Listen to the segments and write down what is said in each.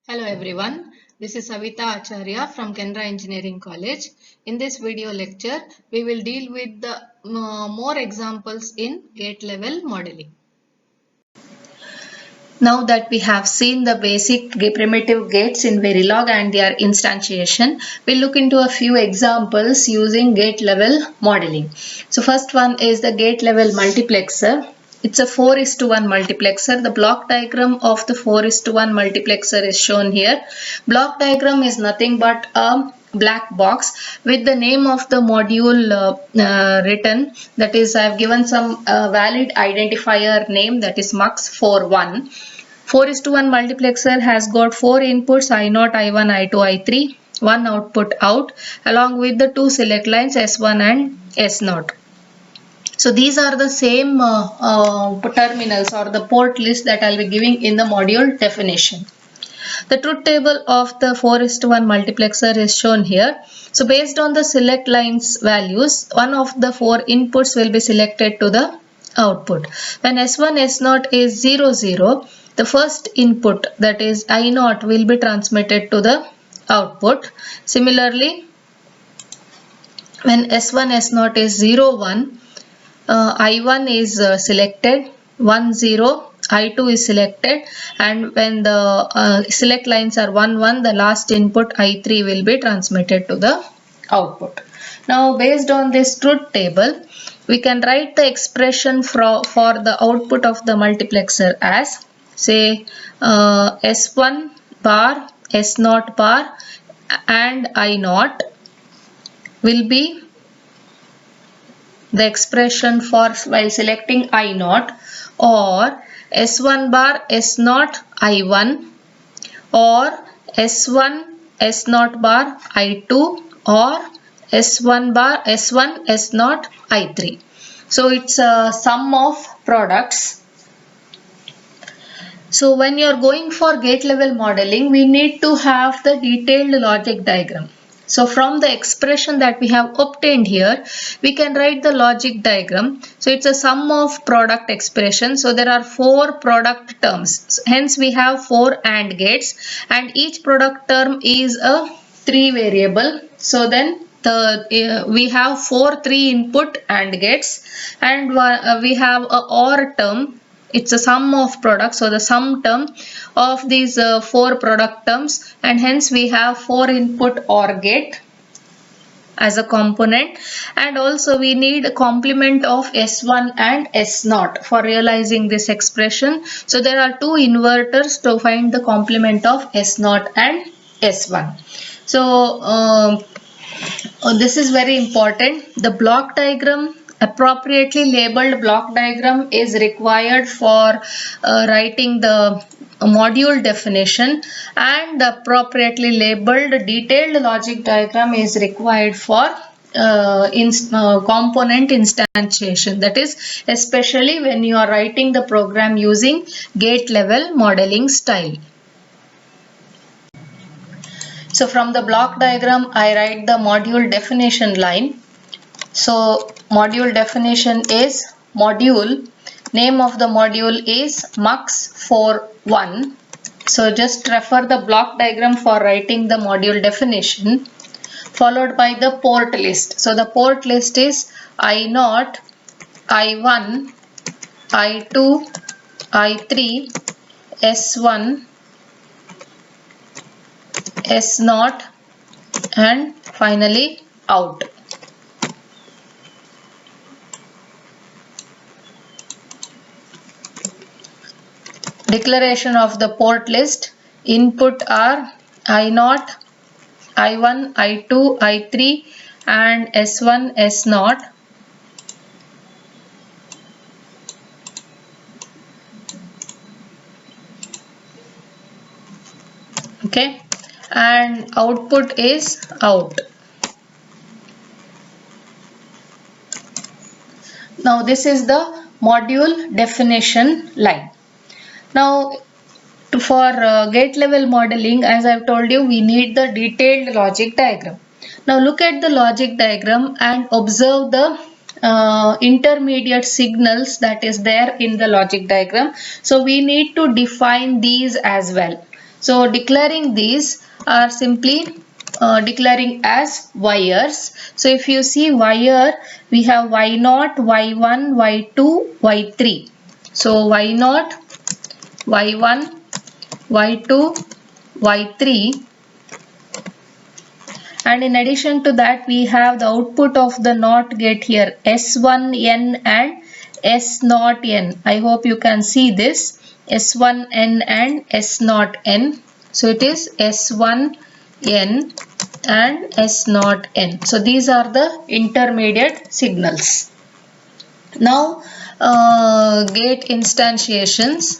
Hello everyone, this is Savita Acharya from Canara Engineering College. In this video lecture, we will deal with the more examples in gate level modeling. Now that we have seen the basic primitive gates in Verilog and their instantiation, we'll look into a few examples using gate level modeling. So first one is the gate level multiplexer. It's a 4:1 multiplexer. The block diagram of the 4:1 multiplexer is shown here. Block diagram is nothing but a black box with the name of the module written. That is, I have given some valid identifier name, that is MUX41. 4:1 multiplexer has got 4 inputs I0, I1, I2, I3, one output out along with the two select lines S1 and S0. So these are the same terminals or the port list that I'll be giving in the module definition. The truth table of the 4:1 multiplexer is shown here. So based on the select lines values, one of the 4 inputs will be selected to the output. When S1, S0 is 0, 0, the first input, that is I0, will be transmitted to the output. Similarly, when S1, S0 is 0, 1, I1 is selected, 1, 0, I2 is selected, and when the select lines are 1, 1, the last input I3 will be transmitted to the output. Now based on this truth table, we can write the expression for the output of the multiplexer as, say, S1 bar, S0 bar and I0 will be the expression for while selecting I0, or S1 bar, S0, I1, or S1, S0 bar, I2, or S1 bar, S1, S0, I3. So it's a sum of products. So when you are going for gate level modeling, we need to have the detailed logic diagram. So from the expression that we have obtained here, we can write the logic diagram. So it's a sum of product expression. So there are 4 product terms. Hence we have 4 AND gates, and each product term is a 3 variable. So then we have 4 3 input AND gates, and we have a OR term. It's a sum of products, so the sum term of these 4 product terms, and hence we have 4 input OR gate as a component, and also we need a complement of S1 and S0 for realizing this expression. So there are 2 inverters to find the complement of S0 and S1. So this is very important. The block diagram, appropriately labeled block diagram, is required for writing the module definition, and the appropriately labeled detailed logic diagram is required for component instantiation. That is, especially when you are writing the program using gate level modeling style. So from the block diagram, I write the module definition line. So module definition is module. Name of the module is MUX41. So just refer the block diagram for writing the module definition, followed by the port list. So the port list is I0, I1, I2, I3, S1, S0, and finally out. Declaration of the port list. Input are I0, I1, I2, I3 and S1, S0. Okay, and output is out. Now this is the module definition line. Now for gate level modeling, as I've told you, we need the detailed logic diagram. Now look at the logic diagram and observe the intermediate signals that is there in the logic diagram. So we need to define these as well. So declaring these are simply declaring as wires. So if you see wire, we have y0, y1, y2, y3. So y0, y1, y2, y3, and in addition to that we have the output of the NOT gate here, S1N and S0N. I hope you can see this, S1N and S0N. So it is S1N and S0N. So these are the intermediate signals. Now gate instantiations.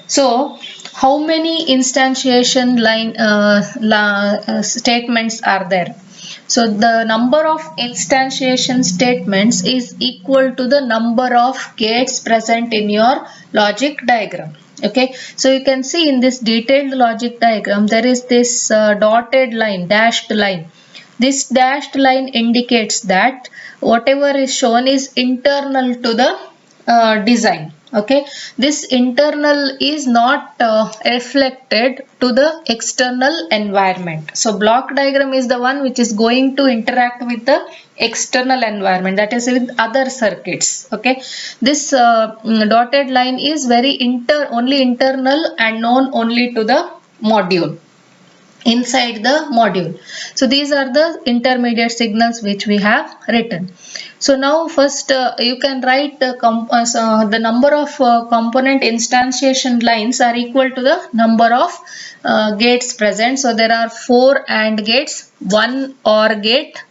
So how many instantiation statements are there? So the number of instantiation statements is equal to the number of gates present in your logic diagram. Okay, so you can see in this detailed logic diagram there is this dotted line, dashed line. This dashed line indicates that whatever is shown is internal to the design. Okay, this internal is not reflected to the external environment. So block diagram is the one which is going to interact with the external environment, that is with other circuits. Okay, this dotted line is very only internal and known only to the module, inside the module. So these are the intermediate signals which we have written. So now first you can write the number of component instantiation lines are equal to the number of gates present. So there are 4 AND gates, 1 OR gate,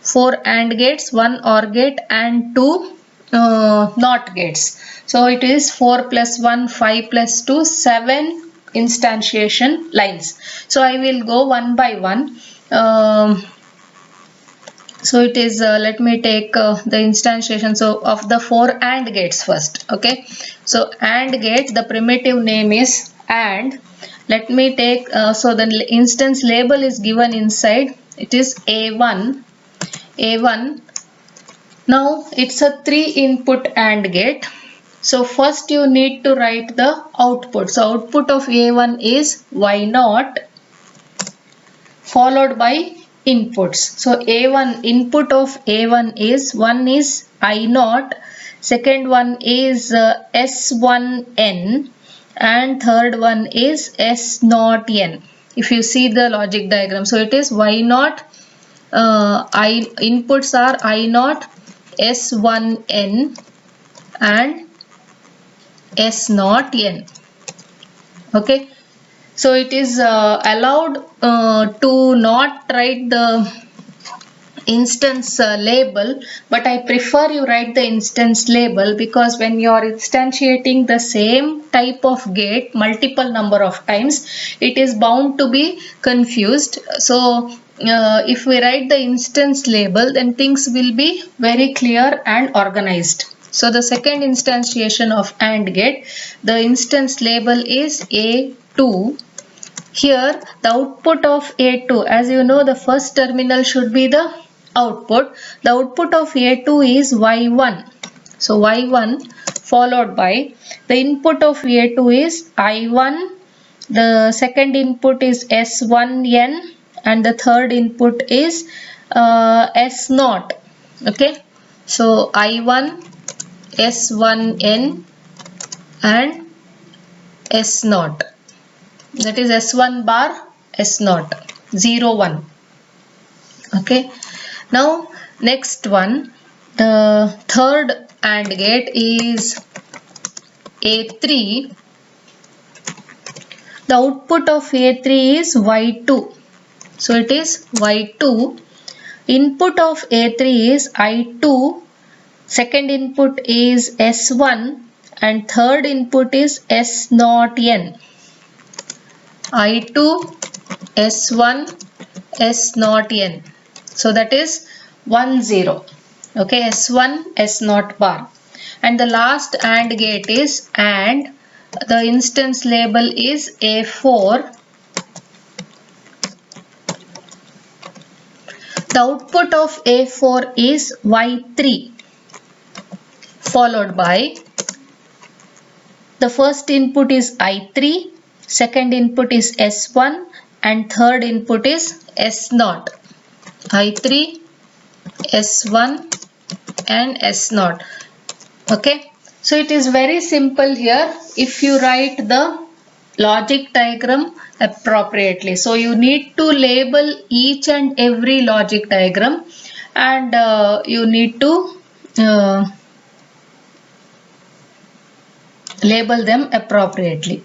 4 AND gates, 1 OR gate and 2 NOT gates. So it is 4 plus 1, 5 plus 2, 7 instantiation lines. So I will go one by one. So it is let me take the instantiation so of the 4 AND gates first. Okay, so AND gate, the primitive name is AND. Let me take so the instance label is given inside, it is A1. Now it's a 3 input AND gate. So first you need to write the output. So output of A1 is Y0 followed by inputs. So A1, input of A1 is, one is I0, second one is S1N and third one is S0N. If you see the logic diagram, so it is Y0, inputs are I0, S1N and S0N. Okay, so it is allowed to not write the instance label, but I prefer you write the instance label, because when you are instantiating the same type of gate multiple number of times, it is bound to be confused. So if we write the instance label, then things will be very clear and organized. So the second instantiation of AND gate, the instance label is A2. Here the output of A2, as you know, the first terminal should be the output. The output of A2 is Y1. So Y1 followed by the input of A2 is I1. The second input is S1N and the third input is S0. Okay. So I1, S1N and S0. That is S1 bar, S0, 0, 1. Okay. Now next one, the third AND gate is A3. The output of A3 is Y2. So it is Y2. Input of A3 is I2. Second input is S1 and third input is S0N. I2, S1, S0N. So that is 1, 0. Okay, S1, S0 bar. and the last AND gate is AND. The instance label is A4. The output of A4 is Y3, followed by the first input is I3, second input is S1, and third input is S0. I3, S1 and S0. Okay, so it is very simple here if you write the logic diagram appropriately. So you need to label each and every logic diagram, and you need to label them appropriately.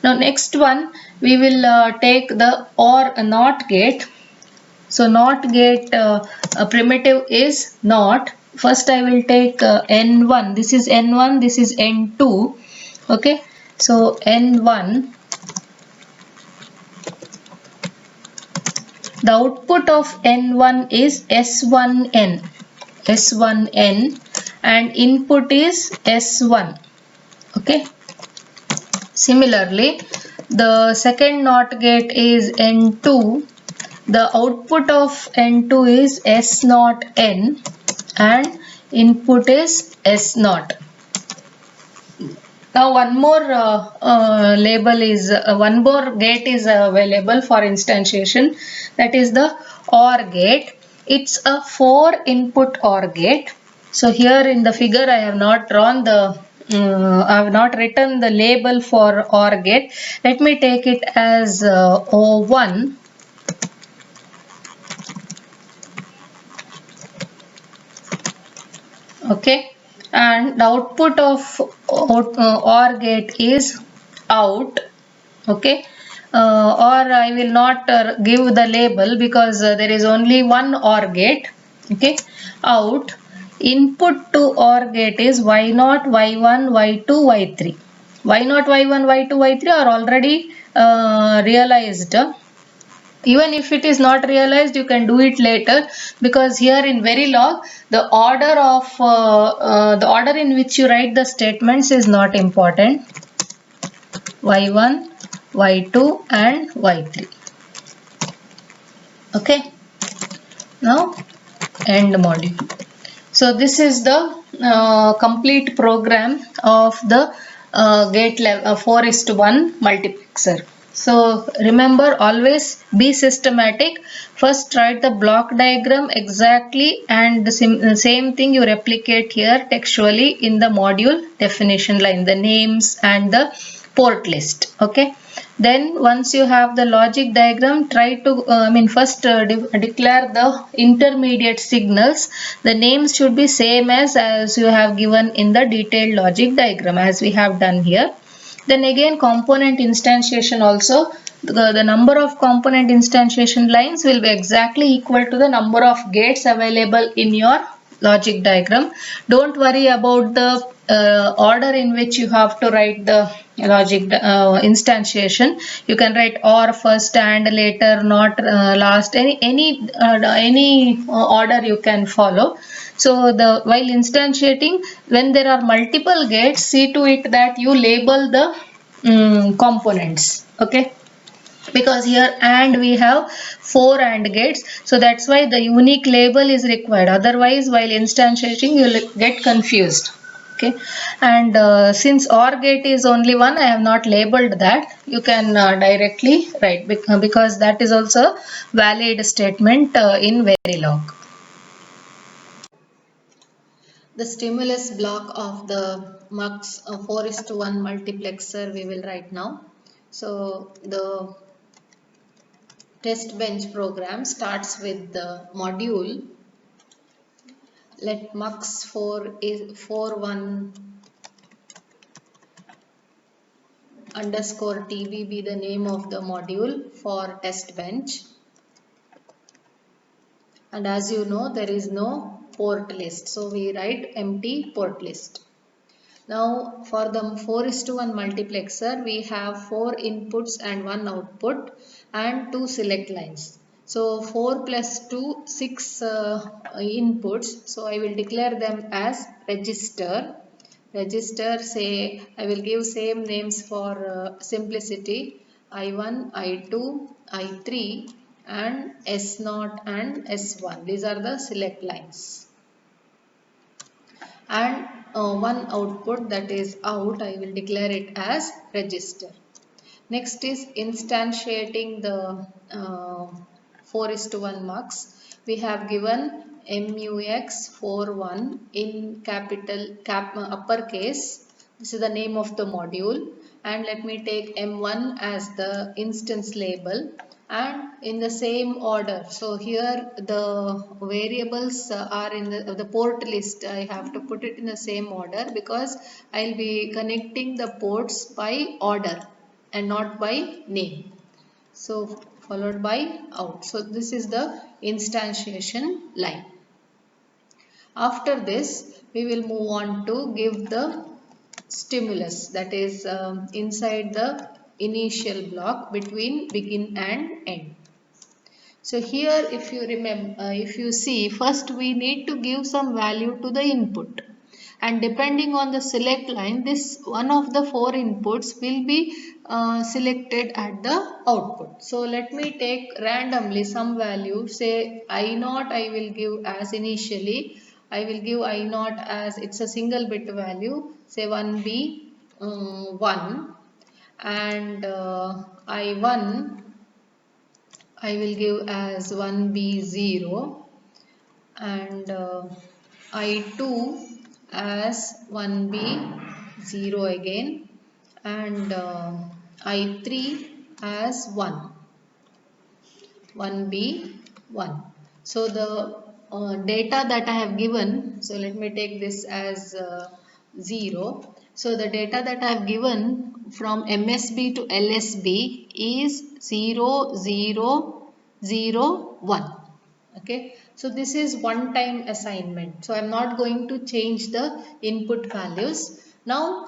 Now next one, we will take the OR NOT gate. So NOT gate primitive is NOT. First I will take N1. This is N1, this is N2. Okay, so N1. The output of N1 is S1N. S1N, and input is S1. Okay. Similarly, the second NOT gate is N2. The output of N2 is S0N and input is S0. Now one more one more gate is available for instantiation, that is the OR gate. It's a 4 input OR gate. So here in the figure I have not drawn the I have not written the label for OR gate. Let me take it as O1. Okay, and the output of OR gate is out. Okay, or I will not give the label because there is only one OR gate. Okay, out. Input to OR gate is Y0, Y1, Y2, Y3. Y0, Y1, Y2, Y3 are already realized. Even if it is not realized, you can do it later, because here in Verilog the order in which you write the statements is not important. Y1, Y2 and Y3. Okay, now end module. So this is the complete program of the gate level 4:1 multiplexer. So remember, always be systematic. First write the block diagram exactly, and the same thing you replicate here textually in the module definition line, the names and the port list. Okay, then once you have the logic diagram, try to first declare the intermediate signals. The names should be same as you have given in the detailed logic diagram, as we have done here. Then again, component instantiation also, the number of component instantiation lines will be exactly equal to the number of gates available in your logic diagram. Don't worry about the order in which you have to write the logic instantiation. You can write OR first and later, not last, any order you can follow. So while instantiating, when there are multiple gates, see to it that you label the components. Okay, because here AND we have 4 AND gates, so that's why the unique label is required. Otherwise, while instantiating, you will get confused. Okay, and since OR gate is only one, I have not labeled that. You can directly write, because that is also valid statement in Verilog. The stimulus block of the MUX 4:1 multiplexer we will write now. So the test bench program starts with the module. Let MUX 4:1 underscore TB be the name of the module for test bench. And as you know, there is no port list, so we write empty port list. Now for the 4:1 multiplexer, we have 4 inputs and 1 output and 2 select lines. So 4 plus 2, 6 inputs. So I will declare them as register. register, say I will give same names for simplicity, I1, I2, I3 and S0 and S1. These are the select lines. And one output, that is out, I will declare it as register. Next is instantiating the 4:1 marks. We have given MUX 41 in uppercase. This is the name of the module. And let me take M1 as the instance label and in the same order. So here the variables are in the port list. I have to put it in the same order because I'll be connecting the ports by order and not by name. So followed by out. So this is the instantiation line. After this, we will move on to give the stimulus, that is inside the initial block between begin and end. So here if you remember, if you see, first we need to give some value to the input, and depending on the select line, this one of the four inputs will be selected at the output. So let me take randomly some value, say I0 I will give as initially, I will give I0 as it's a single bit value, say 1B 1, and I1 I will give as 1B0 and I2 as 1B0 again and I3 as 1B1. So the data that I have given, so let me take this as 0. So the data that I have given from MSB to LSB is 0, 0, 0, 1. Okay, so this is one time assignment, so I'm not going to change the input values. Now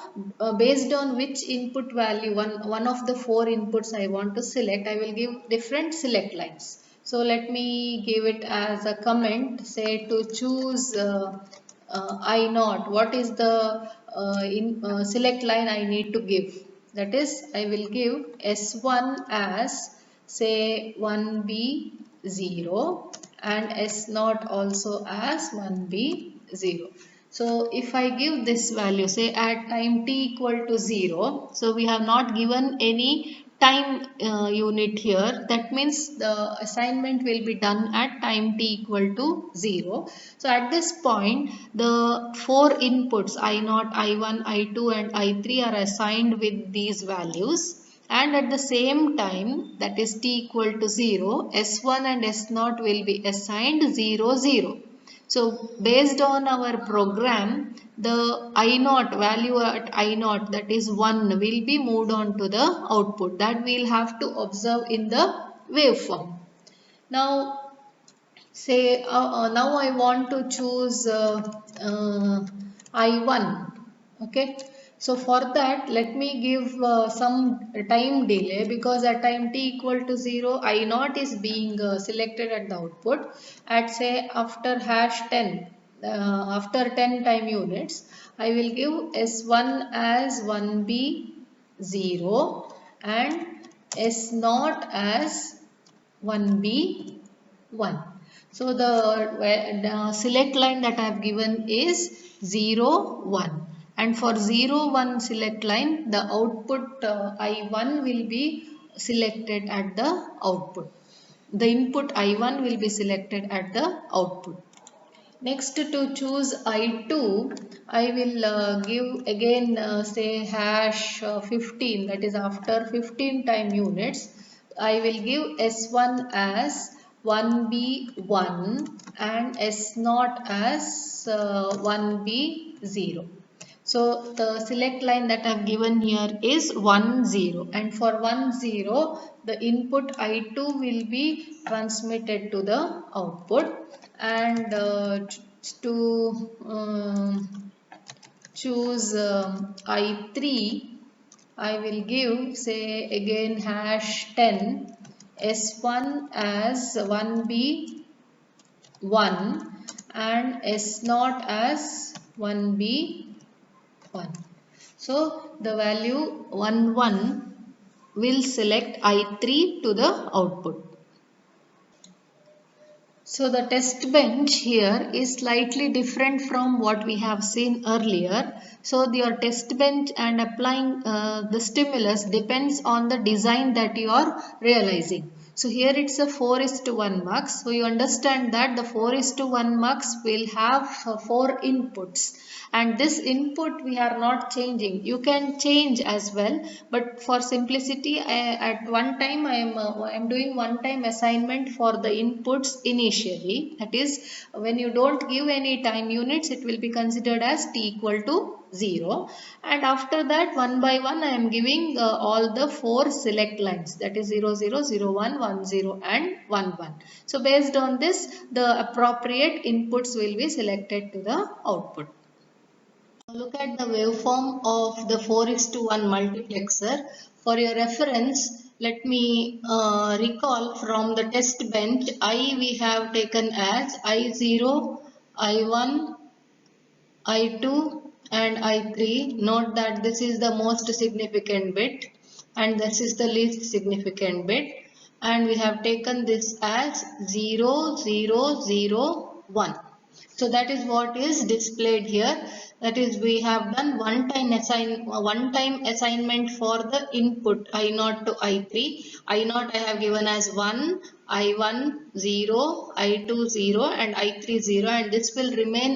based on which input value, one of the four inputs I want to select, I will give different select lines. So let me give it as a comment, say to choose I0, what is the select line I need to give. That is, I will give S1 as say 1B0 and S0 also as 1B0. So if I give this value, say at time t equal to 0, so we have not given any time unit here. That means the assignment will be done at time t equal to 0. So at this point, the four inputs I0, I1, I2 and I3 are assigned with these values. And at the same time, that is t equal to 0, S1 and S0 will be assigned 0, 0. So based on our program, the I0 value at I0, that is 1, will be moved on to the output. That we will have to observe in the waveform. Now say now I want to choose I1. Okay, so for that let me give some time delay, because at time t equal to 0, I0 is being selected at the output. At say after hash 10, after 10 time units, I will give S1 as 1B0 and S0 as 1B1. So the select line that I have given is 0, 1. And for 0, 1 select line, the output I1 will be selected at the output. The input I1 will be selected at the output. Next, to choose I2, I will give again say hash 15, that is after 15 time units. I will give S1 as 1B1 and S0 as 1B0. So the select line that I have given here is 1, 0, and for 1, 0 the input I2 will be transmitted to the output, and to choose I3, I will give say again hash 10, S1 as 1B1 and S0 as 1B0. 1. So the value 1 1 will select I3 to the output. So the test bench here is slightly different from what we have seen earlier. So your test bench and applying the stimulus depends on the design that you are realizing. So here it's a 4:1 mux. So you understand that the 4:1 mux will have 4 inputs, and this input we are not changing. You can change as well, but for simplicity at one time I am doing one time assignment for the inputs initially. That is, when you don't give any time units, it will be considered as t equal to 0, and after that one by one I am giving all the 4 select lines, that is 0 0 0 1 1 0 and 1 1. So based on this, the appropriate inputs will be selected to the output. Look at the waveform of the 4:1 multiplexer. For your reference, let me recall from the test bench. I we have taken as I0, I1, I2 and I3. Note that this is the most significant bit and this is the least significant bit, and we have taken this as 0 0 0 1. So that is what is displayed here. That is, we have done one time assignment for the input I0 to I3. I0 I have given as 1, I1 0, I2 0 and I3 0, and this will remain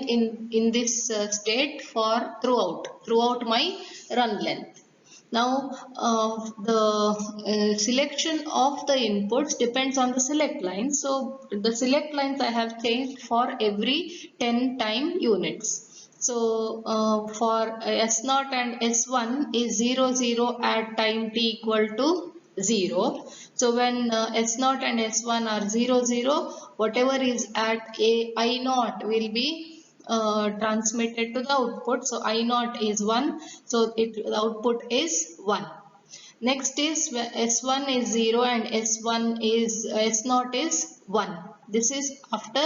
in this state for throughout my run length. Now the selection of the inputs depends on the select lines. So the select lines I have changed for every 10 time units. So for S0 and S1 is 0 0 at time t equal to 0. So when S0 and S1 are 0 0, whatever is at I0 will be transmitted to the output. So I0 is 1, so the output is 1. Next is S1 is 0 and S0 is 1. This is after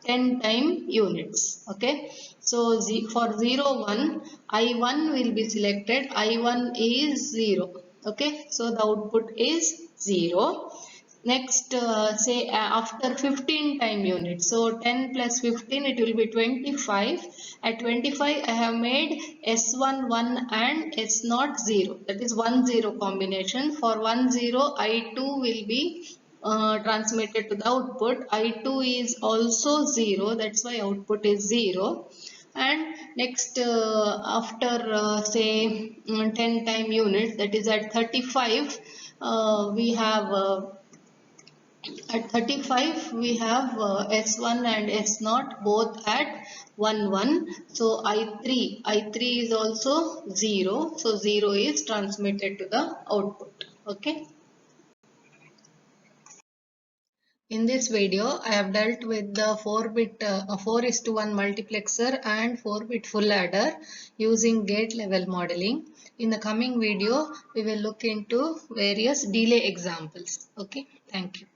10 time units. Okay. So for 0 1, I1 will be selected. I1 is 0. Okay. So the output is 0. Next, say after 15 time units, so 10 plus 15, it will be 25. At 25, I have made S1 1 and S0 0. That is 1 0 combination. For 1 0, I2 will be transmitted to the output. I2 is also 0. That's why output is 0. And next, after say 10 time units, that is at 35, we have at 35 we have S1 and S0 both at 1 1. So I3 is also 0. So 0 is transmitted to the output. Okay. In this video, I have dealt with the 4:1 multiplexer and 4-bit full adder using gate level modeling. In the coming video, we will look into various delay examples. Okay. Thank you.